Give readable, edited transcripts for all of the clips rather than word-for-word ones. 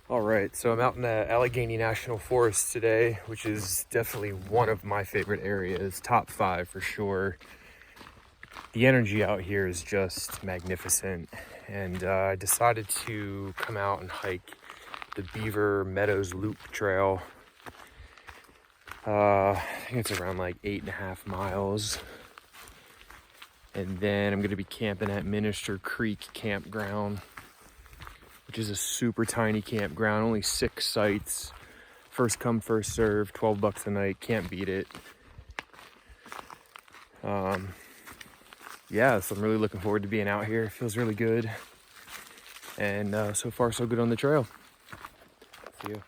All right, so I'm out in the Allegheny National Forest today, which is definitely one of my favorite areas, top 5 for sure. The energy out here is just magnificent, and I decided to come out and hike the Beaver Meadows Loop Trail. I think it's around like 8.5 miles. And then I'm gonna be camping at Minister Creek Campground, which is a super tiny campground, only 6 sites. First come, first serve, $12 a night, can't beat it. Yeah, so I'm really looking forward to being out here. It feels really good. And so far, so good on the trail. See you.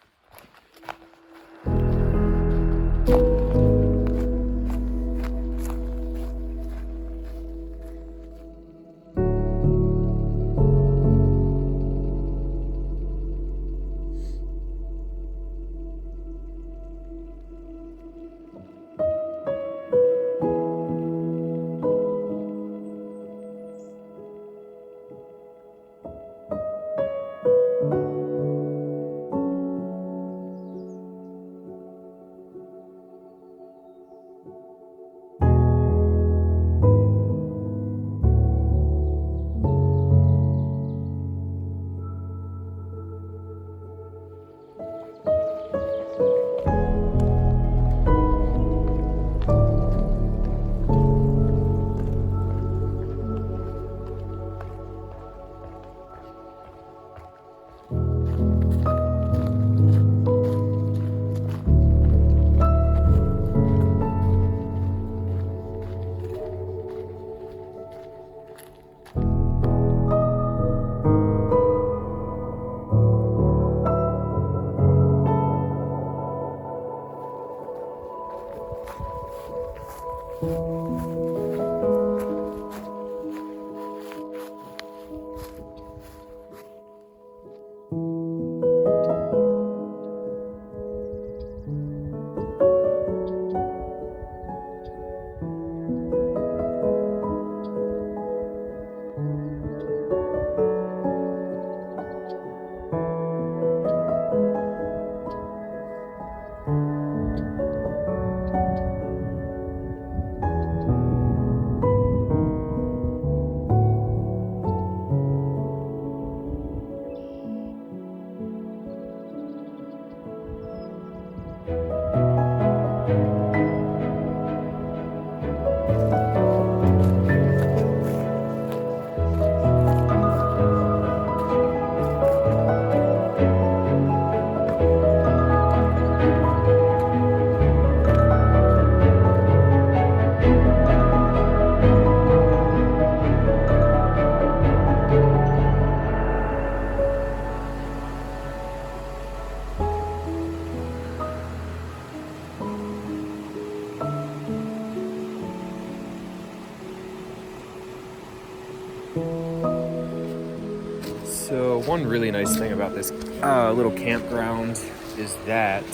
So one really nice thing about this little campground is that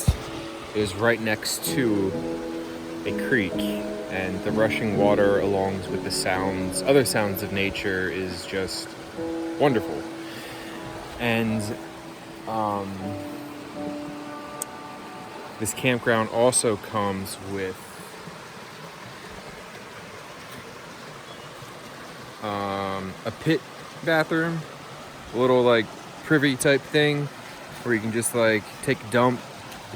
it is right next to a creek, and the rushing water along with the other sounds of nature is just wonderful. And this campground also comes with a pit bathroom, a little like privy type thing where you can just like take a dump,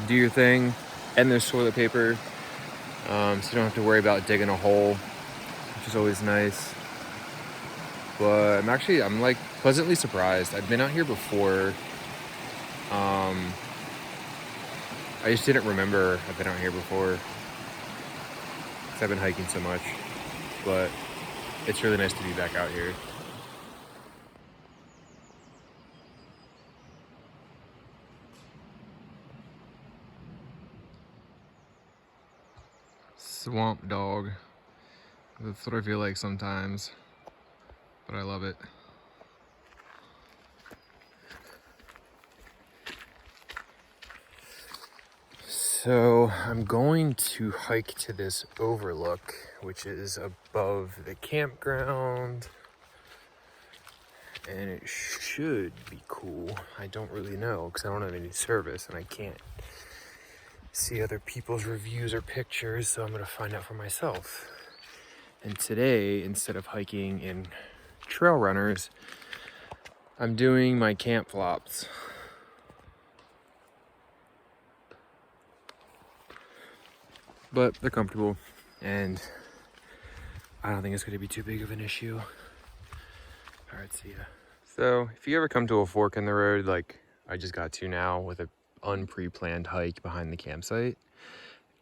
do your thing, and there's toilet paper, so you don't have to worry about digging a hole, which is always nice. But I'm like pleasantly surprised. I've been out here before. I just didn't remember I've been out here before because I've been hiking so much. But it's really nice to be back out here. Swamp dog. That's what I feel like sometimes, but I love it. So I'm going to hike to this overlook, which is above the campground. and it should be cool. I don't really know because I don't have any service and I can't see other people's reviews or pictures, so I'm gonna find out for myself. And today, instead of hiking in trail runners, I'm doing my camp flops. But they're comfortable, and I don't think it's gonna be too big of an issue. All right, see ya. So if you ever come to a fork in the road like I just got to now with a unpre-planned hike behind the campsite,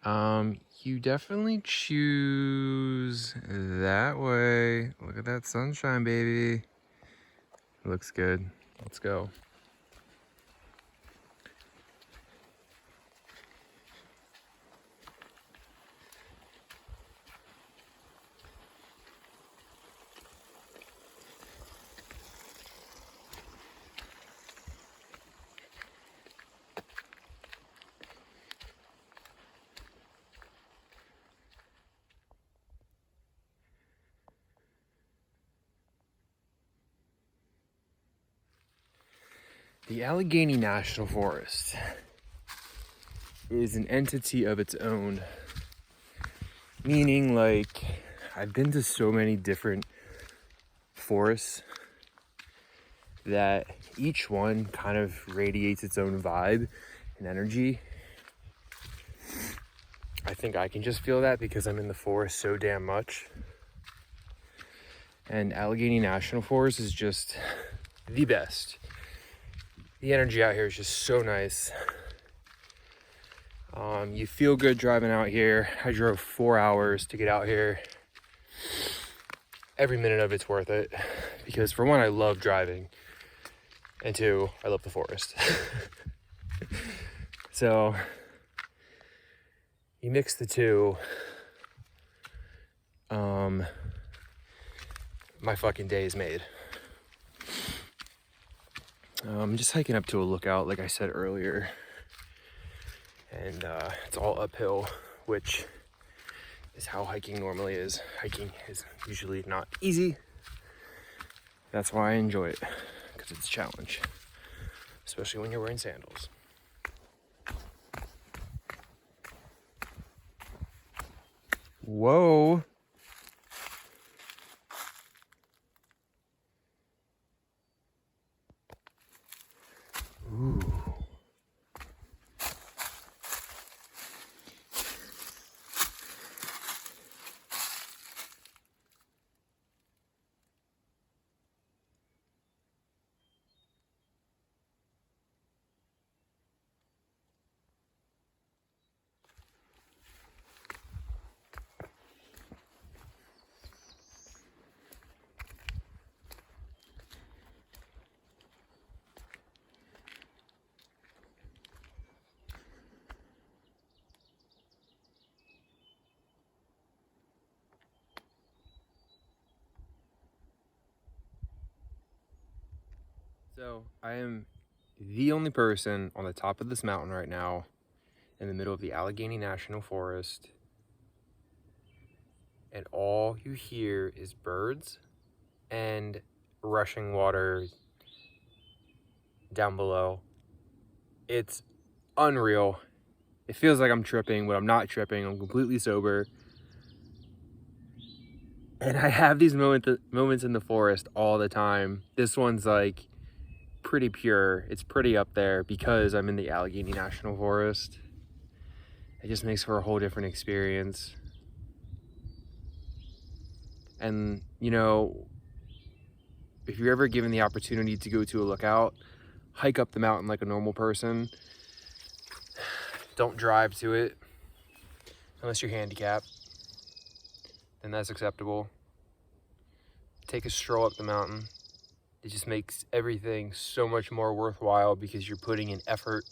you definitely choose that way. Look at that sunshine, baby. Looks good. Let's go. The Allegheny National Forest is an entity of its own, meaning like I've been to so many different forests that each one kind of radiates its own vibe and energy. I think I can just feel that because I'm in the forest so damn much. And Allegheny National Forest is just the best. The energy out here is just so nice. You feel good driving out here. I drove 4 hours to get out here. Every minute of it's worth it because for one, I love driving, and two, I love the forest. So you mix the two, my fucking day is made. I'm just hiking up to a lookout, like I said earlier, and it's all uphill, which is how hiking normally is. Hiking is usually not easy. That's why I enjoy it, because it's a challenge, especially when you're wearing sandals. Whoa. Ooh. So I am the only person on the top of this mountain right now in the middle of the Allegheny National Forest, and all you hear is birds and rushing water down below. It's unreal. It feels like I'm tripping, but I'm not tripping. I'm completely sober. And I have these moments in the forest all the time. This one's like pretty pure. It's pretty up there because I'm in the Allegheny National Forest. It just makes for a whole different experience. And, you know, if you're ever given the opportunity to go to a lookout, hike up the mountain like a normal person. Don't drive to it unless you're handicapped. Then that's acceptable. Take a stroll up the mountain. It just makes everything so much more worthwhile because you're putting in effort.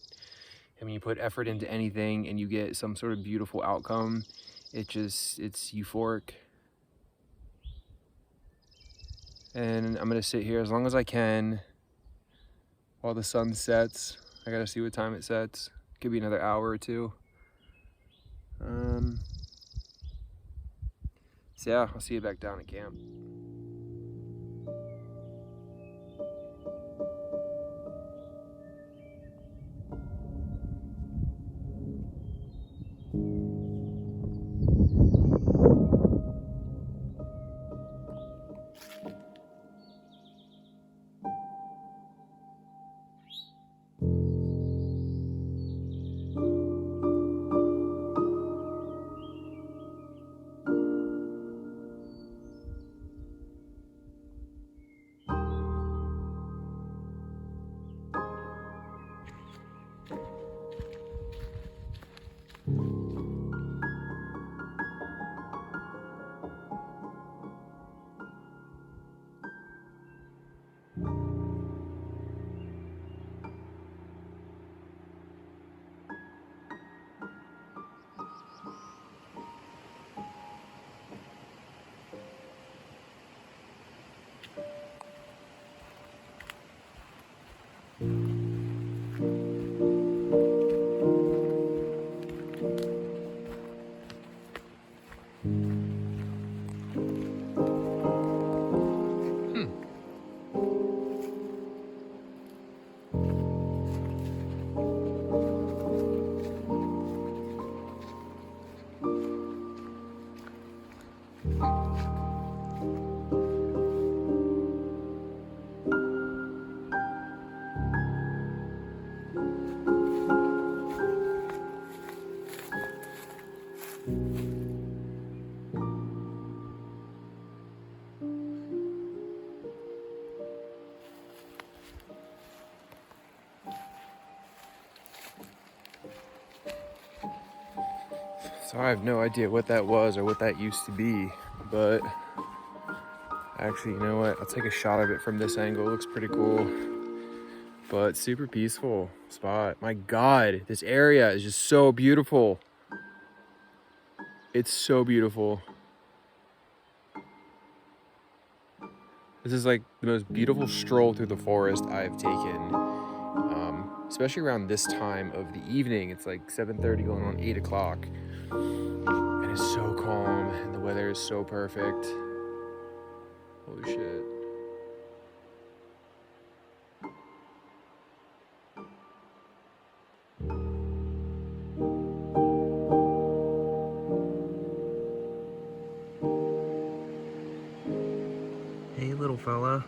And when you put effort into anything and you get some sort of beautiful outcome, it's euphoric. And I'm gonna sit here as long as I can while the sun sets. I gotta see what time it sets. Could be another hour or two. So yeah, I'll see you back down at camp. So I have no idea what that was or what that used to be, but actually, you know what? I'll take a shot of it from this angle. It looks pretty cool, but super peaceful spot. My God, this area is just so beautiful. It's so beautiful. This is like the most beautiful stroll through the forest I've taken, especially around this time of the evening. It's like 7:30 going on 8 o'clock. And it's so calm and the weather is so perfect. Holy shit. Hey, little fella.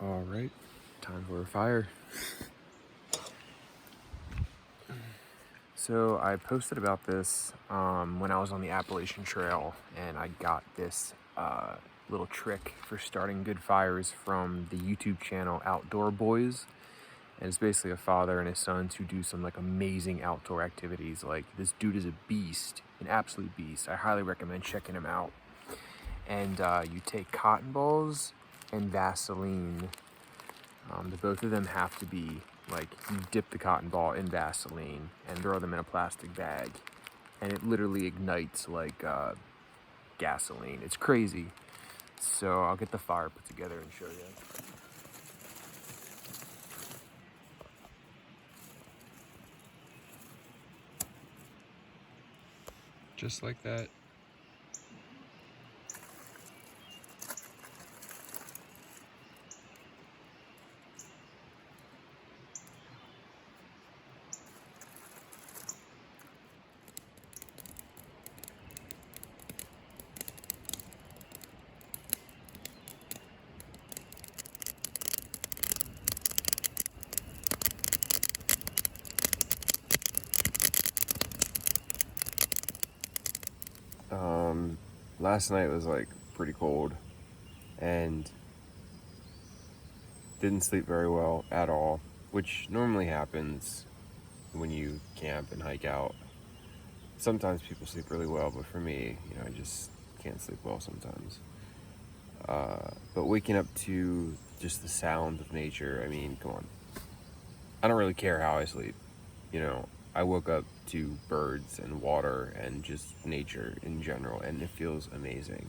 All right, time for a fire. So I posted about this when I was on the Appalachian Trail, and I got this little trick for starting good fires from the YouTube channel Outdoor Boys. And it's basically a father and his sons who do some like amazing outdoor activities. Like, this dude is a beast, an absolute beast. I highly recommend checking him out. And you take cotton balls and Vaseline. The both of them have to be like, you dip the cotton ball in Vaseline and throw them in a plastic bag, and it literally ignites like gasoline. It's crazy. So I'll get the fire put together and show you. Just like that. last night was like pretty cold and didn't sleep very well at all, which normally happens when you camp and hike out. Sometimes people sleep really well, but for me, I just can't sleep well sometimes. But waking up to just the sound of nature, I mean, come on. I don't really care how I sleep. I woke up to birds and water and just nature in general, and it feels amazing.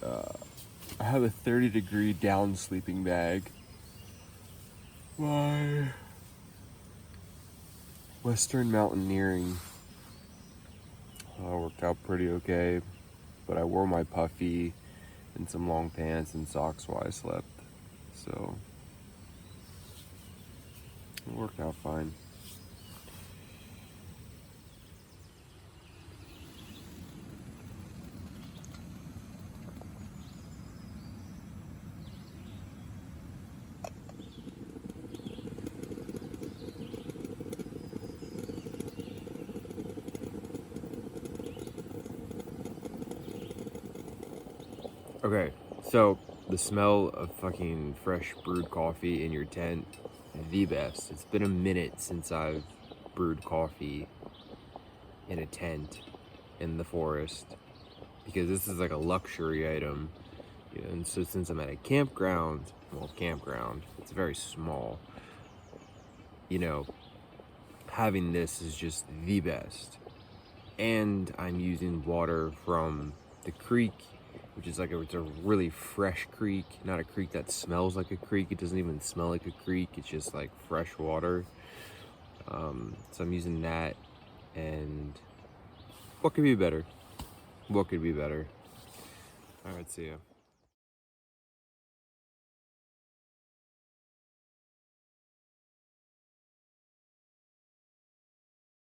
I have a 30-degree down sleeping bag. My Western mountaineering worked out pretty okay, but I wore my puffy and some long pants and socks while I slept, so it worked out fine. Okay, so the smell of fucking fresh brewed coffee in your tent, the best. It's been a minute since I've brewed coffee in a tent in the forest, because this is like a luxury item. And so since I'm at a campground, it's very small, having this is just the best. And I'm using water from the creek, which is it's a really fresh creek, not a creek that smells like a creek. It doesn't even smell like a creek. It's just like fresh water. So I'm using that, and what could be better? What could be better? All right, see ya.